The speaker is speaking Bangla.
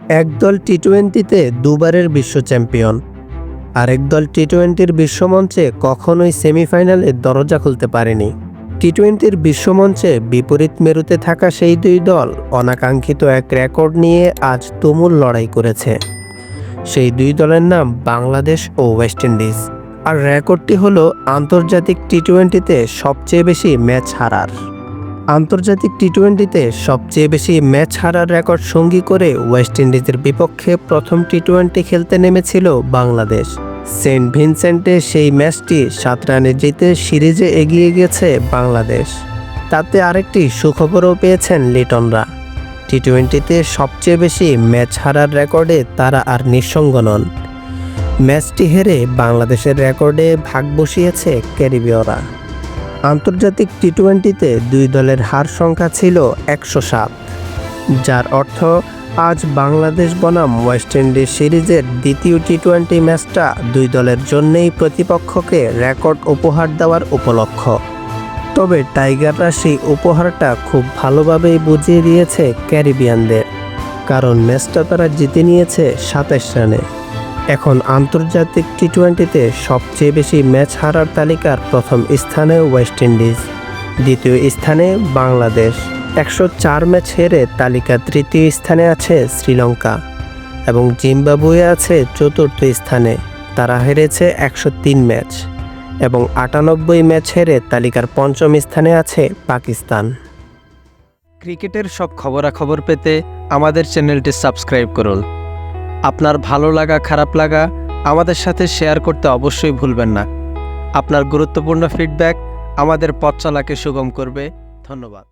একদল টি-টোয়েন্টিতে দুবারের বিশ্ব চ্যাম্পিয়ন, আরেক দল টি-টোয়েন্টির বিশ্বমঞ্চে কখনোই সেমিফাইনালে দরজা খুলতে পারেনি। টি-টোয়েন্টির বিশ্বমঞ্চে বিপরীত মেরুতে থাকা সেই দুই দল অনাকাঙ্ক্ষিত এক রেকর্ড নিয়ে আজ তুমুল লড়াই করেছে। সেই দুই দলের নাম বাংলাদেশ ও ওয়েস্ট ইন্ডিজ। আর রেকর্ডটি হলো আন্তর্জাতিক টি-টোয়েন্টিতে সবচেয়ে বেশি ম্যাচ হারার। আন্তর্জাতিক টি-টোয়েন্টিতে সবচেয়ে বেশি ম্যাচ হারার রেকর্ড সঙ্গী করে ওয়েস্ট ইন্ডিজের বিপক্ষে প্রথম টি-টোয়েন্টি খেলতে নেমেছিল বাংলাদেশ। সেন্ট ভিনসেন্টে সেই ম্যাচটি 7 রানে জিতে সিরিজে এগিয়ে গেছে বাংলাদেশ। তাতে আরেকটি সুখবরও পেয়েছেন লিটনরা। টি-টোয়েন্টিতে সবচেয়ে বেশি ম্যাচ হারার রেকর্ডে তারা আর নিঃসঙ্গ নন। ম্যাচটি হেরে বাংলাদেশের রেকর্ডে ভাগ বসিয়েছে ক্যারিবীয়রা। আন্তর্জাতিক টি-টোয়েন্টিতে দুই দলের হার সংখ্যা ছিল 107, যার অর্থ আজ বাংলাদেশ বনাম ওয়েস্ট ইন্ডিজ সিরিজের দ্বিতীয় টি-টোয়েন্টি ম্যাচটা দুই দলের জন্যই প্রতিপক্ষকে রেকর্ড উপহার দেওয়ার উপলক্ষ। তবে টাইগাররা সেই উপহারটা খুব ভালোভাবেই বুঝিয়ে দিয়েছে ক্যারিবিয়ানদের, কারণ ম্যাচটা তারা জিতে নিয়েছে 27 রানে। এখন আন্তর্জাতিক টি-টোয়েন্টিতে সবচেয়ে বেশি ম্যাচ হারার তালিকার প্রথম স্থানে ওয়েস্ট ইন্ডিজ, দ্বিতীয় স্থানে বাংলাদেশ। 104 ম্যাচ হেরে তালিকা তৃতীয় স্থানে আছে শ্রীলঙ্কা এবং জিম্বাবুয়ে আছে চতুর্থ স্থানে। তারা হেরেছে 103 ম্যাচ এবং 98 ম্যাচ হেরে তালিকার পঞ্চম স্থানে আছে পাকিস্তান। ক্রিকেটের সব খবরাখবর পেতে আমাদের চ্যানেলটি সাবস্ক্রাইব করুন। আপনার ভালো লাগা খারাপ লাগা আমাদের সাথে শেয়ার করতে অবশ্যই ভুলবেন না। আপনার গুরুত্বপূর্ণ ফিডব্যাক আমাদের পথ চলাকে সুগম করবে। ধন্যবাদ।